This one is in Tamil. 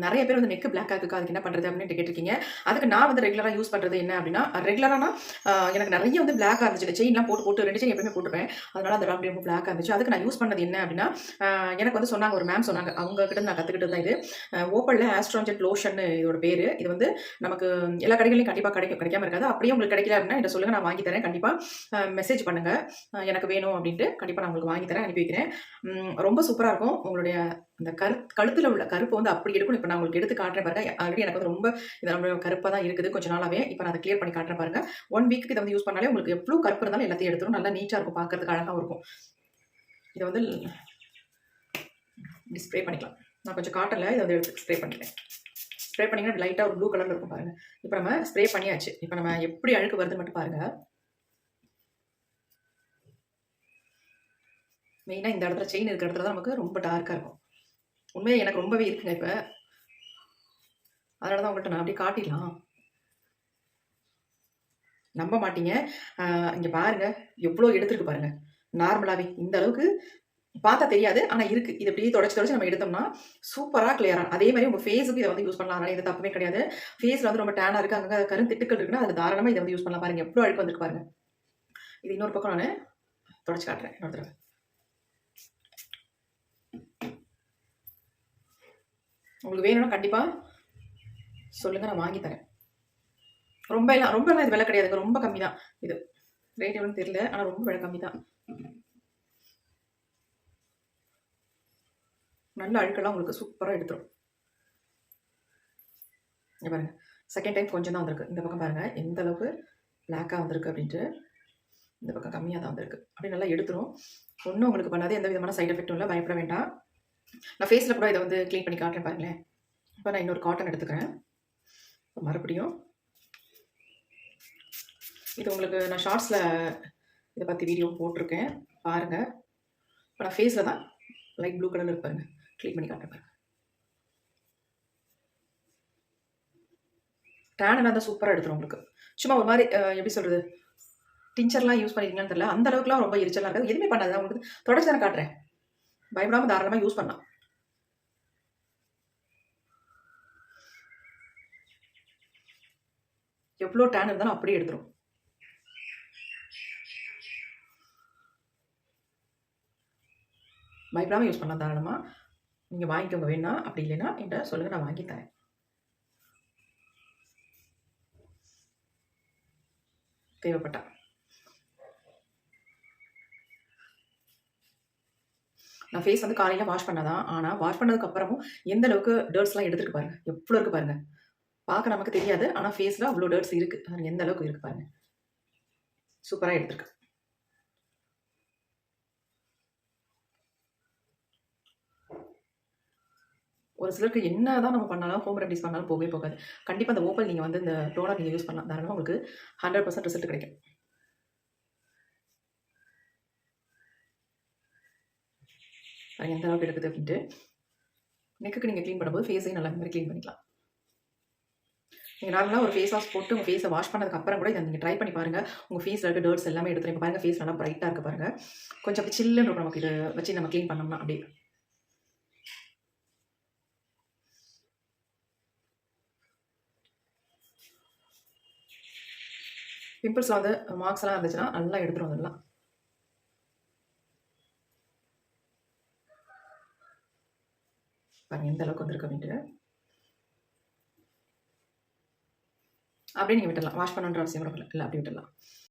நிறைய பேர் வந்து நெக் பிளாக் ஆகுக்கு அதுக்கு என்ன பண்ணுறது அப்படின்னு கேட்டிருக்கீங்க. அதுக்கு நான் வந்து ரெகுலராக யூஸ் பண்ணுறது என்ன அப்படின்னா, ரெகுலரானா எனக்கு நிறைய வந்து பிளாக்காக இருந்துச்சு. செயின்லாம் போட்டு போட்டு 2 செயின் எப்பவுமே போட்டுப்பேன். அதனால அந்த அப்படியே ரொம்ப பிளாக்காக இருந்துச்சு. அதுக்கு நான் யூஸ் பண்ணது என்ன அப்படின்னா, எனக்கு வந்து சொன்னாங்க, ஒரு மேம் சொன்னாங்க. அவங்க கிட்ட நான் கற்றுக்கிட்டது தான் இது. ஓப்பனில் ஆஸ்ட்ராஜெட் லோஷன் இதோட பேர். இது வந்து நமக்கு எல்லா கடைகளையும் கண்டிப்பாக கிடைக்காம இருக்காது. அப்படியே உங்களுக்கு கிடைக்கல அப்படின்னா என்கிட்ட சொல்லுங்கள், நான் வாங்கி தரேன். கண்டிப்பாக மெசேஜ் பண்ணுங்கள், எனக்கு வேணும் அப்படின்ட்டு. கண்டிப்பாக நான் உங்களுக்கு வாங்கி தரேன், அனுப்பி வைக்கிறேன். ரொம்ப சூப்பராக இருக்கும். உங்களுடைய அந்த கழுத்தில் உள்ள கருப்பு வந்து அப்படி இருக்கும். இப்போ நான் உங்களுக்கு எடுத்து காட்டுறேன் பாருங்க. ஆல்ரெடி எனக்கு வந்து ரொம்ப இது கருப்பாக தான் இருக்குது கொஞ்ச நாளாவே. இப்போ நான் அதை கிளியர் பண்ணி காட்டுறேன் பாருங்க. 1 வீக்கு இதை வந்து யூஸ் பண்ணாலே உங்களுக்கு எவ்வளோ கருப்பு இருந்தாலும் எல்லாத்தையும் எடுத்துரும். நல்லா நீட்டாக இருக்கும், பார்க்கறதுக்கு அழகாகவும் இருக்கும். இதை வந்து ஸ்ப்ரே பண்ணிக்கலாம். நான் கொஞ்சம் காட்டல, இதை வந்து எடுத்து ஸ்ப்ரே பண்ணிக்கிறேன். ஸ்ப்ரே பண்ணிங்கன்னா லைட்டாக ஒரு ப்ளூ கலரில் இருக்கும் பாருங்க. இப்போ நம்ம ஸ்ப்ரே பண்ணியாச்சு. இப்போ நம்ம எப்படி அழுக்கு வருது மட்டும் பாருங்க. மெயினாக இந்த இடத்துல செயின் இருக்கிற இடத்துல தான் நமக்கு ரொம்ப டார்க்காக இருக்கும். உண்மையாக எனக்கு ரொம்பவே இருக்குங்க இப்போ. அதனால தான் உங்கள்கிட்ட நான் அப்படியே காட்டிடலாம். நம்ப மாட்டீங்க. இங்கே பாருங்க, எவ்வளோ எடுத்துருக்கு பாருங்க. நார்மலாகவே இந்த அளவுக்கு பார்த்தா தெரியாது, ஆனால் இருக்கு. இது அப்படியே தொடச்சி நம்ம எடுத்தோம்னா சூப்பராக கிளியராக. அதே மாதிரி உங்கள் ஃபேஸுக்கு இதை வந்து யூஸ் பண்ணலாம். அதனால் இது தப்புமே கிடையாது. ஃபேஸில் வந்து ரொம்ப டேனாக இருக்குது, அங்கே கருந்திட்டுக்கள் இருக்குன்னா அது தாராளமாக இதை வந்து யூஸ் பண்ணலாம். பாருங்க எவ்வளோ அழுக்கு வந்துருக்கு பாருங்க. இது இன்னொரு பக்கம் நான் தொடச்சி காட்டுறேன் இன்னொரு தடவை. உங்களுக்கு வேணும்னா கண்டிப்பாக சொல்லுங்கள், நான் வாங்கி தரேன். ரொம்பலாம் இது விலை கிடையாதுங்க, ரொம்ப கம்மி தான். இது ரேட் எவ்வளோன்னு தெரியல, ஆனால் ரொம்ப விலை கம்மி தான். நல்ல அழுக்கெல்லாம் உங்களுக்கு சூப்பராக எடுத்துரும். இங்கே பாருங்க, செகண்ட் டைம் கொஞ்சம் தான் வந்திருக்கு. இந்த பக்கம் பாருங்க எந்த அளவுக்கு பிளாக்காக வந்திருக்கு அப்படின்ட்டு. இந்த பக்கம் கம்மியாக தான் வந்திருக்கு. அப்படி நல்லா எடுத்துரும். ஒன்றும் உங்களுக்கு பண்ணாது, எந்த விதமான சைட் எஃபெக்டும் இல்லை, பயப்பட வேண்டாம். நான் ஃபேஸில் கூட இதை வந்து க்ளீன் பண்ணி காட்டுறேன் பாருங்களேன். இப்போ நான் இன்னொரு காட்டன் எடுத்துக்கிறேன். மறுபடியும் இது உங்களுக்கு நான் ஷார்ட்ஸில் இதை பற்றி வீடியோ போட்டிருக்கேன், பாருங்கள். இப்போ நான் ஃபேஸில் தான் லைட் ப்ளூ கலரில் இருப்பாருங்க, க்ளீன் பண்ணி காட்டுறேன் பாருங்க. டேனெல்லாம் தான் சூப்பராக எடுத்துரும் உங்களுக்கு. சும்மா ஒரு மாதிரி எப்படி சொல்கிறது, டிஞ்சர்லாம் யூஸ் பண்ணிருக்கீங்கன்னு தெரியல, அந்த அளவுக்குலாம் ரொம்ப எரிச்சலாக இருக்காது. எதுவுமே பண்ணாது. உங்களுக்கு தொடச்சி தானே காட்டுறேன், பயப்படாமல் தாராளமாக யூஸ் பண்ணலாம். எவ்வளோ டேன் இருந்தாலும் அப்படியே எடுத்துரும். பயப்படாமல் யூஸ் பண்ணலாம் தாராளமாக. நீங்கள் வாங்கிக்கோங்க வேணா, அப்படி இல்லைன்னா என்கிட்ட சொல்லுங்கள், நான் வாங்கி தரேன். தேவைப்பட்டா நான் ஃபேஸ் வந்து காலையில் வாஷ் பண்ணாதான். ஆனால் வாஷ் பண்ணதுக்கு அப்புறமும் எந்த அளவுக்கு டர்ட்ஸ்லாம் எடுத்துருக்கு பாருங்க, எவ்வளோ இருக்குது பாருங்க. பார்க்க நமக்கு தெரியாது, ஆனால் ஃபேஸில் அவ்வளோ டர்ட்ஸ் இருக்குது. எந்த அளவுக்கு இருக்குது பாருங்க, சூப்பராக எடுத்துருக்கு. ஒரு சிலருக்கு என்ன தான் நம்ம பண்ணாலும், ஹோம் ரெமடிஸ் பண்ணாலும் போகவே போகாது. கண்டிப்பாக அந்த ஓப்பல் நீங்கள் வந்து இந்த டோனர் நீங்கள் யூஸ் பண்ணலாம், தாராளமாக உங்களுக்கு 100% ரிசல்ட் கிடைக்கும். எந்த அளவுக்கு எடுக்குது அப்படின்ட்டு. நெக்குக்கு நீங்கள் க்ளீன் பண்ணும்போது ஃபேஸையும் நல்லா மாதிரி க்ளீன் பண்ணிக்கலாம். நீங்கள் நார்மலாக ஒரு ஃபேஸ் வாஷ் போட்டு உங்கள் ஃபேஸை வாஷ் பண்ணதுக்கு அப்புறம் கூட இதை நீங்கள் ட்ரை பண்ணி பாருங்கள். உங்கள் ஃபேஸில் இருக்க டர்ட்ஸ் எல்லாமே எடுத்துரும். பாருங்கள், ஃபேஸ் நல்லா பிரைட்டாக இருக்குது பாருங்கள். கொஞ்சம் அப்படி சில்லுன்னு இருக்கும் நமக்கு இதை வச்சு நம்ம க்ளீன் பண்ணோம்னா. அப்படியே பிம்பிள்ஸ்லாம் வந்து மார்க்ஸ்லாம் இருந்துச்சுன்னா நல்லா எடுத்துரும். அதெல்லாம் பாருங்கள் எந்த அளவுக்கு வந்திருக்கு அப்படின்ட்டு. அப்படியே நீங்கள் விட்டுடலாம், வாஷ் பண்ணுன்ற அவசியம் கூட இல்லை, அப்படி விட்டுடலாம்.